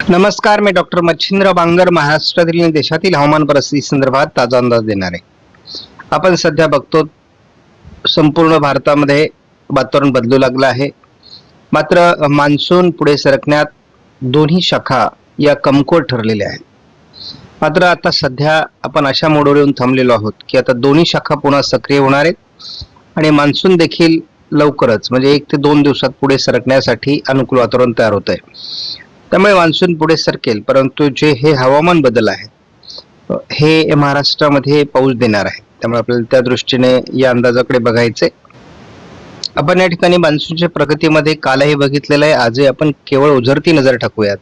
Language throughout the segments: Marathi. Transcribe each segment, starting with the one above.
नमस्कार, मी डॉक्टर मच्छिंद्र बांगर महाराष्ट्रातील आणि देशातील हवामान परिस्थिती संदर्भात ताजा अंदाज देणार आहे. आपण सध्या बघतो संपूर्ण भारतामध्ये वातावरण बदलू लागलं आहे. मात्र मान्सून पुढे सरकण्यात दोन्ही शाखा या कमकुवत ठरलेल्या आहेत. मात्र आता सध्या आपण अशा मोडवर येऊन थांबलेलो आहोत की आता दोन्ही शाखा पुन्हा सक्रिय होणार आहेत आणि मान्सून देखील लवकरच म्हणजे 1 ते 2 दिवसात पुढे सरकण्यासाठी अनुकूल वातावरण तयार होत आहे. त्यामुळे मान्सून पुढे सरकेल, परंतु जे हे हवामान बदल आहेत हे महाराष्ट्रामध्ये पाऊस देणार आहे. त्यामुळे आपल्याला त्या दृष्टीने या अंदाजाकडे बघायचे. आपण या ठिकाणी मान्सूनच्या प्रगतीमध्ये कालही बघितलेलं आहे, आजही आपण केवळ उजरती नजर टाकूयात.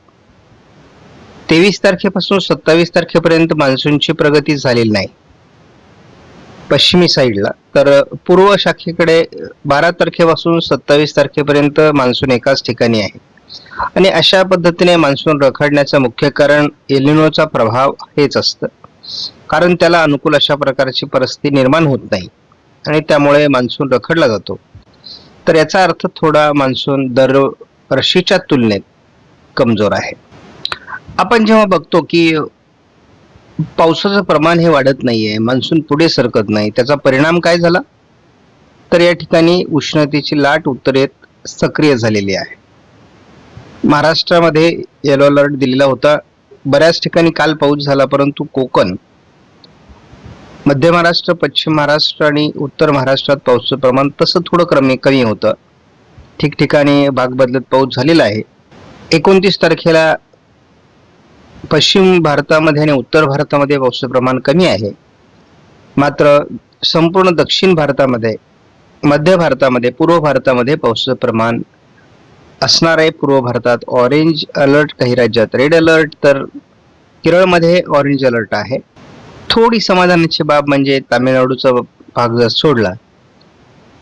23 तारखेपासून 27 तारखेपर्यंत मान्सूनची प्रगती झालेली नाही पश्चिमी साईडला, तर पूर्व शाखेकडे 12 तारखेपासून 27 तारखेपर्यंत मान्सून एकाच ठिकाणी आहे. आणि अशा पद्धतीने मान्सून रखडण्याचं मुख्य कारण एल निनोचा प्रभाव हेच असतं, कारण त्याला अनुकूल अशा प्रकारची परिस्थिती निर्माण होत नाही आणि त्यामुळे मान्सून रखडला जातो. तर याचा अर्थ थोडा मान्सून दरवर्षीच्या तुलनेत कमजोर आहे. आपण जेव्हा बघतो की पावसाचं प्रमाण हे वाढत नाहीये, मान्सून पुढे सरकत नाही, त्याचा परिणाम काय झाला तर या ठिकाणी उष्णतेची लाट उत्तरेत सक्रिय झालेली आहे. महाराष्ट्रामध्ये येलो अलर्ट दिलेला होता. बऱ्याच ठिकाणी काल पाऊस झाला, परंतु कोकण, मध्य महाराष्ट्र, पश्चिम महाराष्ट्र आणि उत्तर महाराष्ट्रात पावसाचं प्रमाण तसं थोडं कमी होतं. ठिकठिकाणी भाग बदलत पाऊस झालेला आहे. 29 तारखेला पश्चिम भारतामध्ये आणि उत्तर भारतामध्ये पावसाचं प्रमाण कमी आहे. मात्र संपूर्ण दक्षिण भारतामध्ये, मध्य भारतामध्ये, पूर्व भारतामध्ये पावसाचं प्रमाण असणार आहे. पूर्व भारतात ऑरेंज अलर्ट, काही राज्यात रेड अलर्ट, तर केरळमध्ये ऑरेंज अलर्ट आहे. थोडी समाधानाची बाब म्हणजे तामिळनाडूचा भाग जर सोडला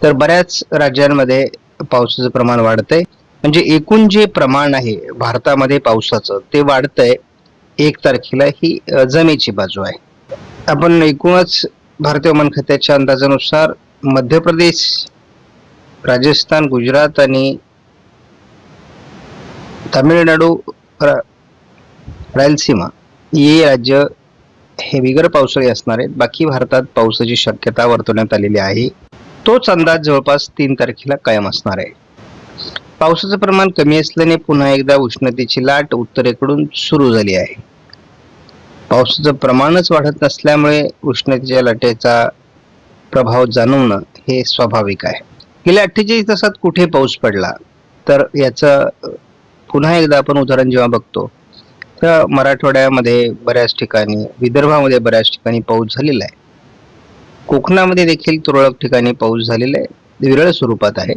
तर बऱ्याच राज्यांमध्ये पावसाचं प्रमाण वाढतंय. म्हणजे एकूण जे प्रमाण आहे भारतामध्ये पावसाचं ते वाढतंय. 1 तारखेला ही जमेची बाजू आहे. आपण एकूणच भारतीय हवामान खात्याच्या अंदाजानुसार मध्य प्रदेश, राजस्थान, गुजरात आणि तामिळनाडू, रायलसीमा हे राज्य हे बिगर पावसाळी असणार आहेत. बाकी भारतात पावसाची शक्यता वर्तवण्यात आलेली आहे. तोच अंदाज जवळपास 3 तारखेला कायम असणार आहे. पावसाचं प्रमाण कमी असल्याने पुन्हा एकदा उष्णतेची लाट उत्तरेकडून सुरू झाली आहे. पावसाचं प्रमाणच वाढत नसल्यामुळे उष्णतेच्या लाटेचा प्रभाव जाणवणं हे स्वाभाविक आहे. गेल्या 48 तासात कुठे पाऊस पडला तर याचं पुन्हा एकदा आपण उदाहरण जेव्हा बघतो तर मराठवाड्यामध्ये बऱ्याच ठिकाणी, विदर्भामध्ये बऱ्याच ठिकाणी पाऊस झालेला आहे. कोकणामध्ये देखील तुरळक ठिकाणी पाऊस झालेला आहे, विरळ स्वरूपात आहे.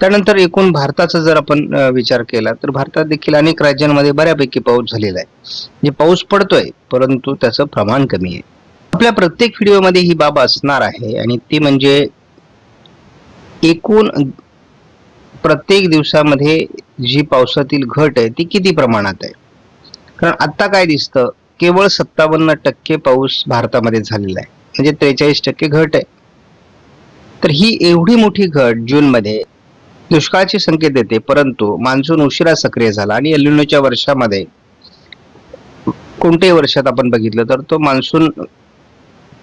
त्यानंतर एकूण भारताचा जर आपण विचार केला तर भारतात देखील अनेक राज्यांमध्ये बऱ्यापैकी पाऊस झालेला आहे. म्हणजे पाऊस पडतोय, परंतु त्याचं प्रमाण कमी आहे. आपल्या प्रत्येक व्हिडिओमध्ये ही बाब असणार आहे आणि ती म्हणजे एकूण प्रत्येक दिवसामध्ये जी पावसातील घट आहे ती किती प्रमाणात आहे. कारण आता काय दिसतं, केवळ 57% पाऊस भारतामध्ये झालेला आहे, म्हणजे 43% घट आहे. तर ही एवढी मोठी घट जूनमध्ये दुष्काळाचे संकेत देते, परंतु मान्सून उशिरा सक्रिय झाला आणि एल निनोच्या वर्षामध्ये कोणत्याही वर्षात आपण बघितलं तर तो मान्सून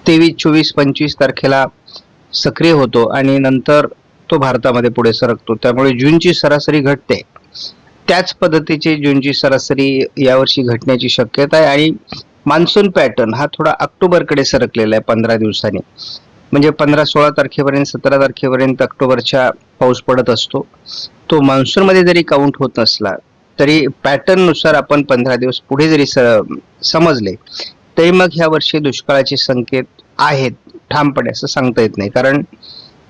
23, 24, 25 तारखेला सक्रिय होतो आणि नंतर तो भारतामध्ये पुढे सरकतो. त्यामुळे जूनची सरासरी घटते. त्याच पद्धतीची जूनची सरासरी यावर्षी घटण्याची शक्यता आहे आणि मान्सून पॅटर्न हा थोडा ऑक्टोबरकडे सरकलेला आहे 15 दिवसांनी. म्हणजे 15-16 तारखेपर्यंत, 17 तारखेपर्यंत ऑक्टोबरच्या पाऊस पडत असतो. तो मान्सूनमध्ये जरी काउंट होत नसला तरी पॅटर्न नुसार आपण 15 दिवस पुढे जरी समजले तरी मग ह्या वर्षी दुष्काळाचे संकेत आहेत ठामपणे असं सांगता येत नाही. कारण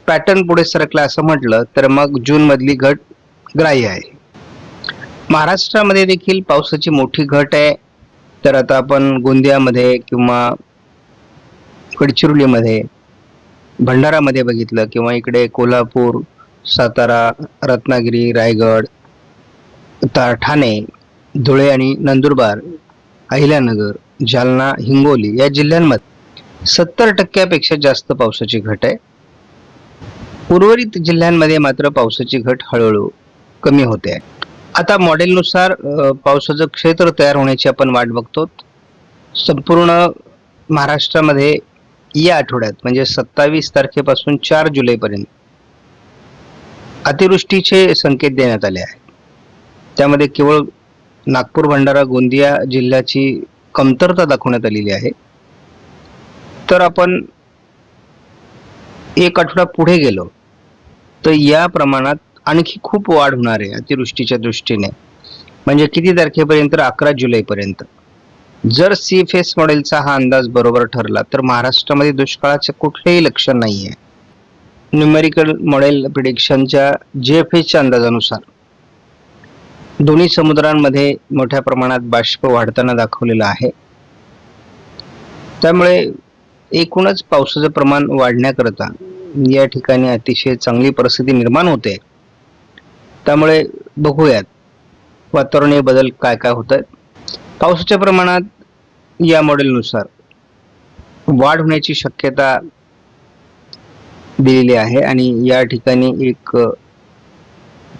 पॅटर्न पुढे सरकला असं म्हटलं तर मग जून मधली घट ग्राह्य आहे. महाराष्ट्रामध्ये देखील पावसाची मोठी घट आहे. तर आता आपण गोंदियामध्ये किंवा गडचिरोलीमध्ये, भंडारामध्ये बघितलं किंवा इकडे कोल्हापूर, सातारा, रत्नागिरी, रायगड, ठाणे, धुळे आणि नंदुरबार, अहिल्यानगर, जालना, हिंगोली या जिल्ह्यांमध्ये 70% जास्त पावसाची घट आहे. उर्वरित जिल्ह्यांमध्ये मात्र पावसाची घट हळूहळू कमी होते आहे. आता मॉडेलनुसार पावसाचं क्षेत्र तयार होण्याची आपण वाट बघतो. संपूर्ण महाराष्ट्रामध्ये या आठवड्यात म्हणजे 27 तारखेपासून 4 जुलैपर्यंत अतिवृष्टीचे संकेत देण्यात आले आहेत. त्यामध्ये केवळ नागपूर, भंडारा, गोंदिया जिल्ह्याची कमतरता दाखवण्यात आलेली आहे. तर आपण एक आठवडा पुढे गेलो तर या प्रमाणात आणखी खूप वाढ होणार आहे अतिवृष्टीच्या दृष्टीने. म्हणजे किती तारखेपर्यंत? 11 जुलैपर्यंत. जर CFS मॉडेलचा हा अंदाज बरोबर ठरला तर महाराष्ट्रामध्ये दुष्काळाचे कुठलेही लक्षण नाहीये. न्यूमेरिकल मॉडेल प्रिडिक्शनच्या GFSच्या अंदाजानुसार दोन्ही समुद्रांमध्ये मोठ्या प्रमाणात बाष्प वाढताना दाखवलेला आहे. त्यामुळे एकूणच पावसाचं प्रमाण वाढण्याकरता या ठिकाणी अतिशय चांगली परिस्थिती निर्माण होते. त्यामुळे बघूयात वातावरणीय बदल काय काय होत आहेत. पावसाच्या प्रमाणात या मॉडेलनुसार वाढ होण्याची शक्यता दिलेली आहे आणि या ठिकाणी एक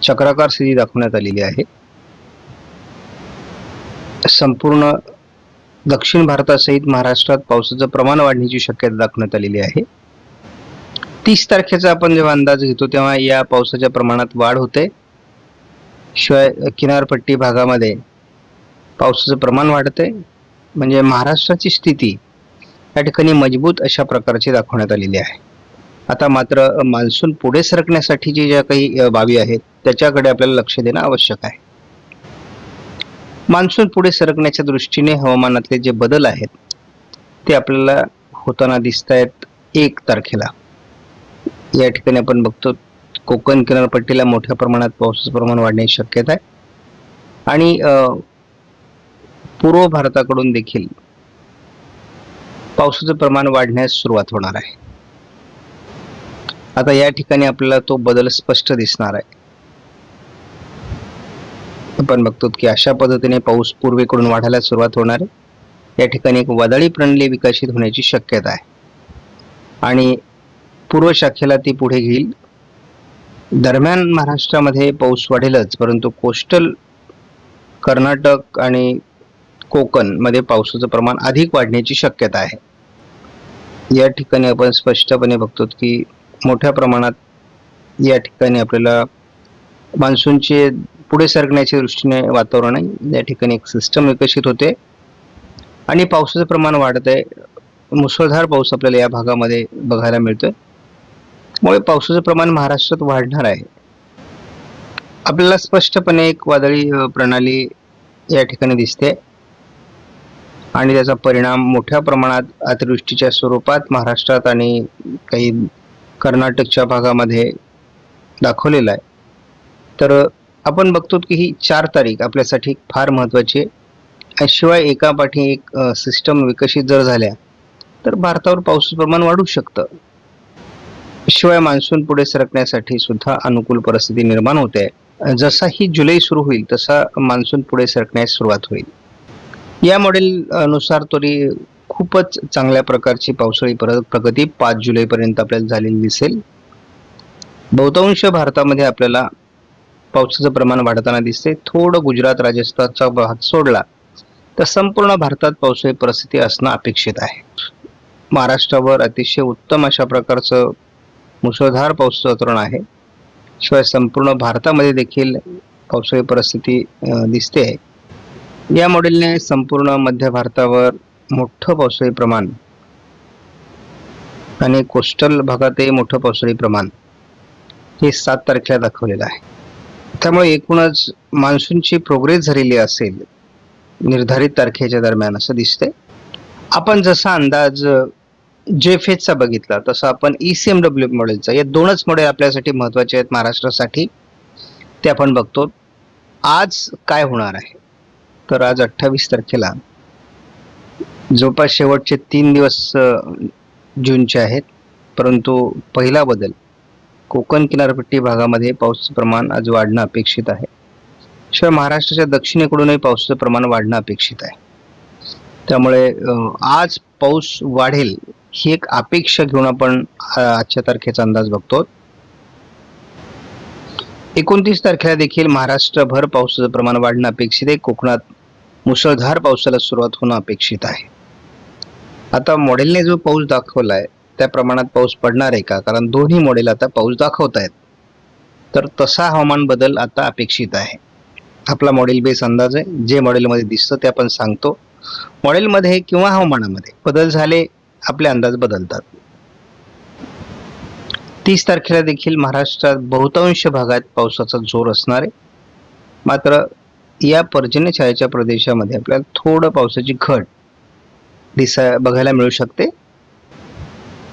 चक्राकार स्थिती दाखवण्यात आलेली आहे. संपूर्ण दक्षिण भारतासहित महाराष्ट्रात पावसाचं प्रमाण वाढण्याची शक्यता दाखवण्यात आलेली आहे. 30 तारखेचा आपण जेव्हा अंदाज घेतो तेव्हा या पावसाच्या प्रमाणात वाढ होते. शिवाय किनारपट्टी भागामध्ये पावसाचं प्रमाण वाढते. म्हणजे महाराष्ट्राची स्थिती या ठिकाणी मजबूत अशा प्रकारची दाखवण्यात आलेली आहे. आता मात्र मान्सून पुढे सरकण्यासाठीची ज्या काही बाबी आहेत त्याच्याकडे आपल्याला लक्ष देणं आवश्यक आहे. मान्सून पुढे सरकण्याच्या दृष्टीने हवामानातले जे बदल आहेत ते आपल्याला होताना दिसत आहेत. 1 तारखेला या ठिकाणी आपण बघतो कोकण किनारपट्टीला मोठ्या प्रमाणात पावसाचं प्रमाण वाढण्याची शक्यता आहे आणि पूर्व भारताकडून देखील पावसाचं प्रमाण वाढण्यास सुरुवात होणार आहे. आता या ठिकाणी आपल्याला तो बदल स्पष्ट दिसणार आहे. आपण बघतो की अशा पद्धतीने पाऊस पूर्वेकडून वाढायला सुरुवात होणार आहे. या ठिकाणी एक वादळी प्रणाली विकसित होण्याची शक्यता आहे आणि पूर्व शाखेला ती पुढे घेईल. दरम्यान महाराष्ट्रामध्ये पाऊस वाढेलच, परंतु कोस्टल कर्नाटक आणि कोकण मध्ये पावसाचं प्रमाण अधिक वाढण्याची शक्यता आहे. या ठिकाणी आपण स्पष्टपणे बघतो की मोठ्या प्रमाणात या ठिकाणी आपल्याला मान्सूनचे पुढे सरकण्याच्या दृष्टीने वातावरण आहे. या ठिकाणी एक सिस्टम विकसित होते आणि पावसाचं प्रमाण वाढत आहे. मुसळधार पाऊस आपल्याला या भागामध्ये बघायला मिळतोय. त्यामुळे पावसाचं प्रमाण महाराष्ट्रात वाढणार आहे. आपल्याला स्पष्टपणे एक वादळी प्रणाली या ठिकाणी दिसते आणि त्याचा परिणाम मोठ्या प्रमाणात अतिवृष्टीच्या स्वरूपात महाराष्ट्रात आणि काही कर्नाटकच्या भागामध्ये दाखवलेला आहे. तर आपण बघतो की ही 4 तारीख आपल्यासाठी फार महत्त्वाची आहे. शिवाय एकापाठी एक सिस्टम विकसित जर झाल्या तर भारतावर पावसाचं प्रमाण वाढू शकतं. शिवाय मान्सून पुढे सरकण्यासाठी सुद्धा अनुकूल परिस्थिती निर्माण होते. जसा ही जुलै सुरू होईल तसा मान्सून पुढे सरकण्यास सुरुवात होईल. या मॉडेल नुसार तरी खूपच चांगल्या प्रकारची पावसाळी प्रगती 5 जुलैपर्यंत आपल्याला झालेली दिसेल. बहुतांश भारतामध्ये आपल्याला पावसाचं प्रमाण वाढताना दिसते. थोडं गुजरात, राजस्थानचा भाग सोडला तर संपूर्ण भारतात पावसाळी परिस्थिती असणं अपेक्षित आहे. महाराष्ट्रावर अतिशय उत्तम अशा प्रकारचं मुसळधार पावसाचं वातावरण आहे. शिवाय संपूर्ण भारतामध्ये देखील पावसाळी परिस्थिती दिसते. या मॉडेलने संपूर्ण मध्य भारतावर मोठं पावसाळी प्रमाण आणि कोस्टल भागातही मोठं पावसाळी प्रमाण हे 7 तारखेला दाखवलेलं आहे. त्यामुळे एकूणच मान्सूनची प्रोग्रेस झालेली असेल निर्धारित तारखेच्या दरम्यान असं दिसतंय. आपण जसा अंदाज JFSचा बघितला तसा आपण ECMW मॉडेलचा, या 2च मॉडेल आपल्यासाठी महत्त्वाचे आहेत महाराष्ट्रासाठी, ते आपण बघतो. आज काय होणार आहे तर आज 28 तारखेला जवळपास शेवटचे 3 दिवस जूनचे आहेत, परंतु पहिला बदल कोकण किनारपट्टी भागामध्ये पावसाचं प्रमाण आज वाढणं अपेक्षित आहे. शिवाय महाराष्ट्राच्या दक्षिणेकडूनही पावसाचं प्रमाण वाढणं अपेक्षित आहे. त्यामुळे आज पाऊस वाढेल ही एक अपेक्षा घेऊन आपण आजच्या तारखेचा अंदाज बघतो. 29 तारखेला देखील महाराष्ट्रभर पावसाचं प्रमाण वाढणं अपेक्षित आहे. कोकणात मुसळधार पावसाला सुरुवात होणं अपेक्षित आहे. आता मॉडेलने जो पाऊस दाखवलाय त्या प्रमाणात पाऊस पडणार आहे का? कारण दोन्ही मॉडेल आता पाऊस दाखवत आहेत. तर तसा हवामान बदल आता अपेक्षित आहे. आपला मॉडेल बेस अंदाज आहे. जे मॉडेलमध्ये दिसतं ते आपण सांगतो. मॉडेलमध्ये किंवा हवामानामध्ये बदल झाले आपले अंदाज बदलतात. 30 तारखेला देखील महाराष्ट्रात बहुतांश भागात पावसाचा जोर असणार आहे. मात्र या पर्जन्य छायेच्या प्रदेशामध्ये आपल्याला थोडं पावसाची घट बघायला मिळू शकते.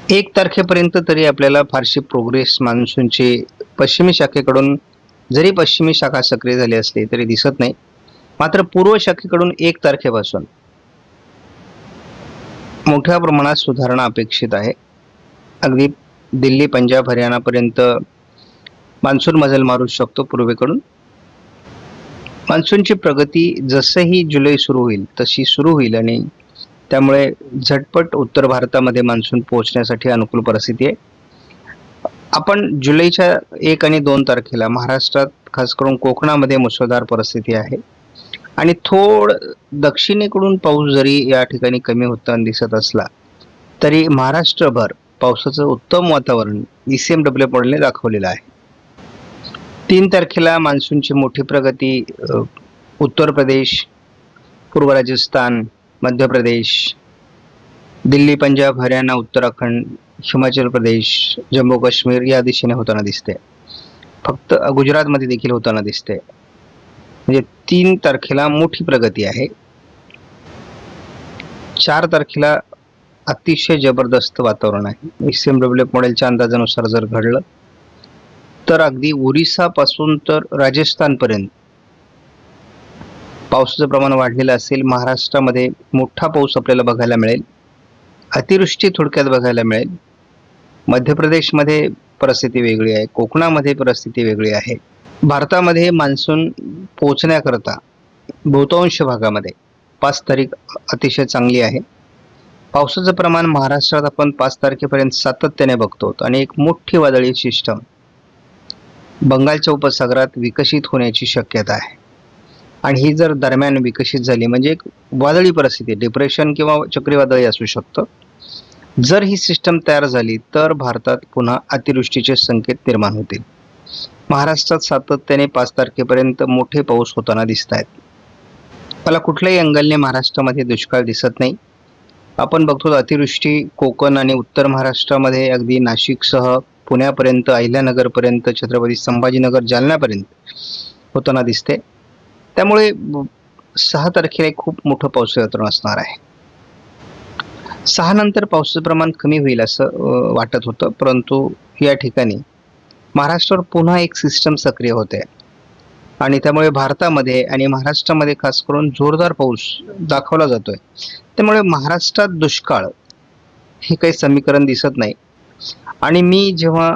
1 तारखेपर्यंत तरी आपल्याला फारशी प्रोग्रेस मान्सूनची पश्चिमी शाखेकडून जरी पश्चिमी शाखा सक्रिय झाली असली तरी दिसत नाही. मात्र पूर्व शाखेकडून 1 तारखेपासून मोठ्या प्रमाणात सुधारणा अपेक्षित आहे. अगदी दिल्ली, पंजाब, हरियाणापर्यंत मान्सून मजल मारू शकतो पूर्वेकडून. मान्सूनची प्रगती जसंही जुलै सुरू होईल तशी सुरू होईल आणि त्यामुळे झटपट उत्तर भारतामध्ये मान्सून पोहोचण्यासाठी अनुकूल परिस्थिती आहे. आपण जुलैच्या 1 आणि 2 तारखेला महाराष्ट्रात खास करून कोकणामध्ये मुसळधार परिस्थिती आहे आणि दक्षिणेकडून पाऊस जरी या ठिकाणी कमी होताना दिसत असला तरी महाराष्ट्रभर पावसाचं उत्तम वातावरण ECMW मॉडेलने दाखवलेलं आहे. 3 तारखेला मान्सूनची मोठी प्रगती उत्तर प्रदेश, पूर्व राजस्थान, मध्य प्रदेश, दिल्ली, पंजाब, हरियाणा, उत्तराखंड, हिमाचल प्रदेश, जम्मू काश्मीर या दिशेने होताना दिसते. फक्त गुजरातमध्ये देखील होताना दिसते. म्हणजे 3 तारखेला मोठी प्रगती आहे. 4 तारखेला अतिशय जबरदस्त वातावरण आहे. ECMW मॉडेलच्या अंदाजानुसार जर घडलं तर अगदी ओरिसा पासून तर राजस्थानपर्यंत पावसाचं प्रमाण वाढलेलं असेल. महाराष्ट्रामध्ये मोठा पाऊस आपल्याला बघायला मिळेल. अतिवृष्टी थोडक्यात बघायला मिळेल. मध्य प्रदेशमध्ये परिस्थिती वेगळी आहे. कोकणामध्ये परिस्थिती वेगळी आहे. भारतामध्ये मान्सून पोहोचण्याकरता बहुतांश भागामध्ये 5 तारीख अतिशय चांगली आहे. पावसाचं प्रमाण महाराष्ट्रात आपण 5 तारखेपर्यंत सातत्याने बघतो आणि एक मोठी वादळी सिस्टम बंगालच्या उपसागरात विकसित होण्याची शक्यता आहे. आणि ही जर दरम्यान विकसित झाली म्हणजे एक वादळी परिस्थिती, डिप्रेशन किंवा चक्रीवादळी असू शकतं. जर ही सिस्टम तयार झाली तर भारतात पुन्हा अतिवृष्टीचे संकेत निर्माण होतील. महाराष्ट्रात सातत्याने 5 तारखेपर्यंत मोठे पाऊस होताना दिसत आहेत. मला कुठल्याही अँगलने महाराष्ट्रामध्ये दुष्काळ दिसत नाही. आपण बघतो अतिवृष्टी कोकण आणि उत्तर महाराष्ट्रामध्ये अगदी नाशिकसह पुण्यापर्यंत, अहिल्यानगरपर्यंत, छत्रपती संभाजीनगर, जालन्यापर्यंत होताना दिसते. त्यामुळे 6 तारखेला खूप मोठं पावसाचं वातावरण असणार आहे. 6 नंतर पावसाचं प्रमाण कमी होईल असं वाटत होतं, परंतु या ठिकाणी महाराष्ट्रावर पुन्हा एक सिस्टम सक्रिय होते आणि त्यामुळे भारतामध्ये आणि महाराष्ट्रामध्ये खास करून जोरदार पाऊस दाखवला जातोय. त्यामुळे महाराष्ट्रात दुष्काळ हे काही समीकरण दिसत नाही. आणि मी जेव्हा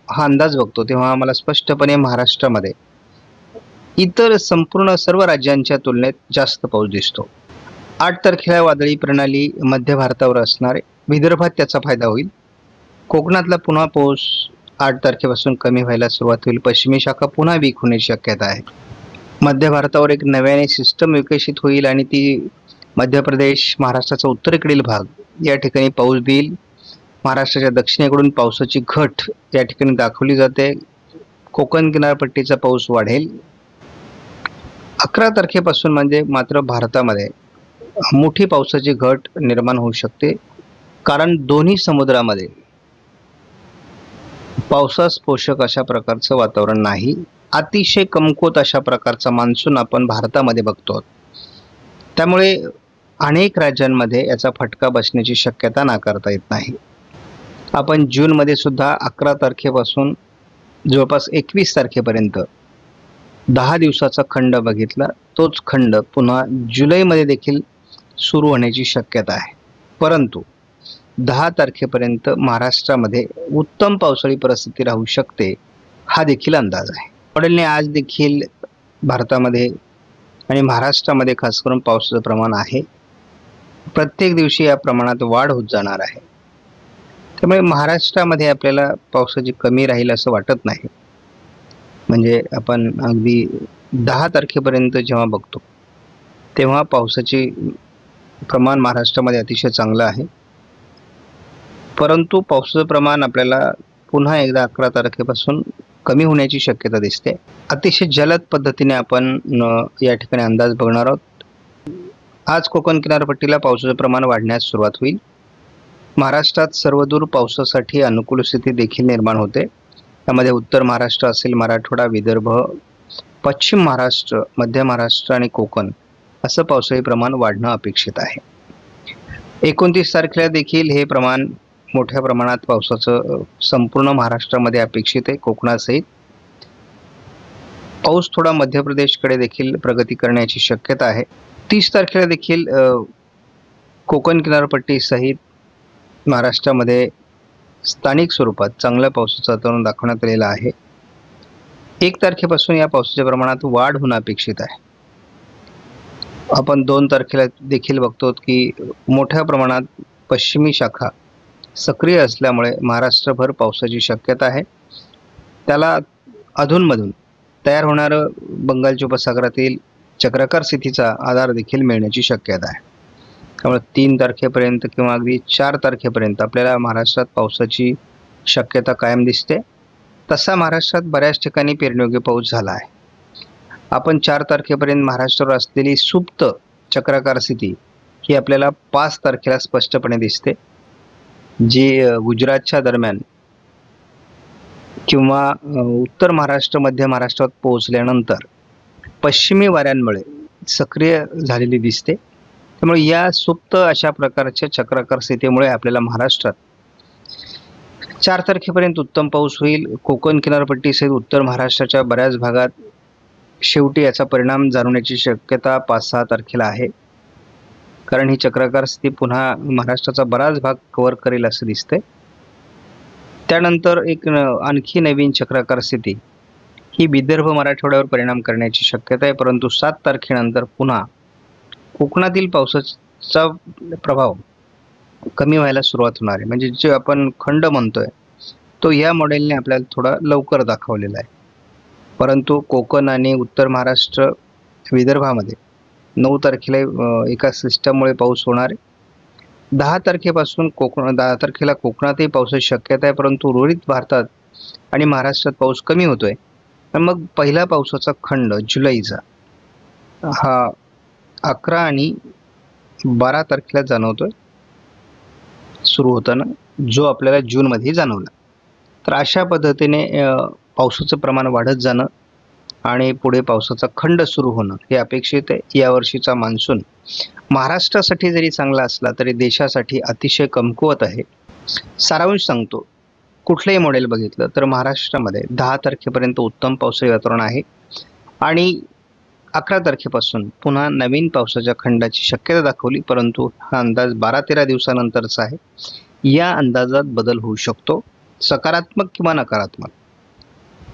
हा अंदाज बघतो तेव्हा मला स्पष्टपणे महाराष्ट्रामध्ये इतर संपूर्ण सर्व राज्यांच्या तुलनेत जास्त पाऊस दिसतो. 8 तारखेला वादळी प्रणाली मध्य भारतावर असणार आहे. विदर्भात त्याचा फायदा होईल. कोकणातला पुन्हा पाऊस 8 तारखेपासून कमी व्हायला सुरुवात होईल. पश्चिमी शाखा पुन्हा वीक होण्याची शक्यता आहे. मध्य भारतावर एक नव्याने सिस्टम विकसित होईल आणि ती मध्य प्रदेश, महाराष्ट्राचा उत्तरेकडील भाग या ठिकाणी पाऊस देईल. महाराष्ट्राच्या दक्षिणेकडून पावसाची घट या ठिकाणी दाखवली जाते. कोकण किनारपट्टीचा पाऊस वाढेल. 11 तारखेपासून म्हणजे मात्र भारतामध्ये मोठी पावसाची घट निर्माण होऊ शकते, कारण दोन्ही समुद्रामध्ये पावसास पोषक अशा प्रकारचं वातावरण नाही. अतिशय कमकुवत अशा प्रकारचा मान्सून आपण भारतामध्ये बघतो. त्यामुळे अनेक राज्यांमध्ये याचा फटका बसण्याची शक्यता नाकारता येत नाही. आपण जूनमध्ये सुद्धा 11 तारखेपासून जवळपास 21 तारखेपर्यंत 10 दिवसाचा खंड बघितला. तोच खंड पुन्हा जुलैमध्ये देखील सुरू होण्याची शक्यता आहे. परंतु 10 तारखेपर्यंत महाराष्ट्रामध्ये उत्तम पावसाळी परिस्थिती राहू शकते, हा देखील अंदाज आहे. मॉडेलने आज देखील भारतामध्ये आणि महाराष्ट्रामध्ये खास करून पावसाचं प्रमाण आहे. प्रत्येक दिवशी या प्रमाणात वाढ होत जाणार आहे. त्यामुळे महाराष्ट्रामध्ये आपल्याला पावसाची कमी राहील असं वाटत नाही. म्हणजे आपण अगदी 10 तारखेपर्यंत जेव्हा बघतो तेव्हा पावसाचे प्रमाण महाराष्ट्रामध्ये अतिशय चांगलं आहे. परंतु पावसाचं प्रमाण आपल्याला पुन्हा एकदा 11 तारखेपासून कमी होण्याची शक्यता दिसते. अतिशय जलद पद्धतीने आपण या ठिकाणी अंदाज बघणार आहोत. आज कोकण किनारपट्टीला पावसाचं प्रमाण वाढण्यास सुरुवात होईल. महाराष्ट्रात सर्वदूर पावसासाठी अनुकूल स्थिती देखील निर्माण होते. त्यामध्ये उत्तर महाराष्ट्र असेल, मराठवाडा, विदर्भ, पश्चिम महाराष्ट्र, मध्य महाराष्ट्र आणि कोकण असं पावसाळी प्रमाण वाढणं अपेक्षित आहे. 29 तारखेला देखील हे प्रमाण मोठ्या प्रमाणात पावसाचं संपूर्ण महाराष्ट्रामध्ये अपेक्षित आहे. कोकणासहित पाऊस थोडा मध्य प्रदेशकडे देखील प्रगती करण्याची शक्यता आहे. 30 तारखेला देखील कोकण किनारपट्टी सहित महाराष्ट्रामध्ये स्थानिक स्वरूपात चांगल्या पावसाचं वातावरण दाखवण्यात आलेलं आहे. 1 तारखेपासून या पावसाच्या प्रमाणात वाढ होणं अपेक्षित आहे. आपण 2 तारखेला देखील बघतो की मोठ्या प्रमाणात पश्चिमी शाखा सक्रिय असल्यामुळे महाराष्ट्रभर पावसाची शक्यता आहे. त्याला अधूनमधून तयार होणारं बंगालच्या उपसागरातील चक्राकार स्थितीचा आधार देखील मिळण्याची शक्यता आहे. त्यामुळे 3 तारखेपर्यंत किंवा अगदी 4 तारखेपर्यंत आपल्याला महाराष्ट्रात पावसाची शक्यता कायम दिसते. तसा महाराष्ट्रात बऱ्याच ठिकाणी पेरणीयोग्य पाऊस झाला आहे. आपण 4 तारखेपर्यंत महाराष्ट्रावर असलेली सुप्त चक्राकार स्थिती ही आपल्याला 5 तारखेला स्पष्टपणे दिसते, जी गुजरातच्या दरम्यान किंवा उत्तर महाराष्ट्र, मध्य महाराष्ट्रात पोहोचल्यानंतर पश्चिमी वाऱ्यांमुळे सक्रिय झालेली दिसते. त्यामुळे या सुप्त अशा प्रकारच्या चक्राकार स्थितीमुळे आपल्याला महाराष्ट्रात 4 तारखेपर्यंत उत्तम पाऊस होईल. कोकण किनारपट्टीसहित उत्तर महाराष्ट्राच्या बऱ्याच भागात शेवटी याचा परिणाम जाणवण्याची शक्यता 5-6 तारखेला आहे. कारण ही चक्राकार स्थिती पुन्हा महाराष्ट्राचा बराच भाग कव्हर करेल असं दिसतंय. त्यानंतर एक आणखी नवीन चक्राकार स्थिती ही विदर्भ, मराठवाड्यावर परिणाम करण्याची शक्यता आहे. परंतु 7 तारखेनंतर पुन्हा कोकणातील पावसाचा प्रभाव कमी व्हायला सुरुवात होणार आहे. म्हणजे जे आपण खंड म्हणतोय तो या मॉडेलने आपल्याला थोडा लवकर दाखवलेला आहे. परंतु कोकण आणि उत्तर महाराष्ट्र, विदर्भामध्ये 9 तारखेला एका सिस्टममुळे पाऊस होणार आहे. 10 तारखेपासून 10 तारखेला कोकणातही पावसाची शक्यता आहे. परंतु उर्वरित भारतात आणि महाराष्ट्रात पाऊस कमी होतोय. मग पहिला पावसाचा खंड जुलैचा हा 11 आणि 12 तारखेला जाणवतोय सुरू होताना, जो आपल्याला जूनमध्ये जाणवला. तर अशा पद्धतीने पावसाचं प्रमाण वाढत जाणं आणि पुढे पावसाचा खंड सुरू होणं हे अपेक्षित आहे. यावर्षीचा मान्सून महाराष्ट्रासाठी जरी चांगला असला तरी देशासाठी अतिशय कमकुवत आहे. सारांश सांगतो, कुठलंही मॉडेल बघितलं तर महाराष्ट्रामध्ये 10 तारखेपर्यंत उत्तम पावसाळी वातावरण आहे आणि 11 तारखेपासून पुन्हा नवीन पावसाच्या खंडाची शक्यता दाखवली. परंतु हा अंदाज 12-13 दिवसानंतरचा आहे. या अंदाजात बदल होऊ शकतो, सकारात्मक किंवा नकारात्मक.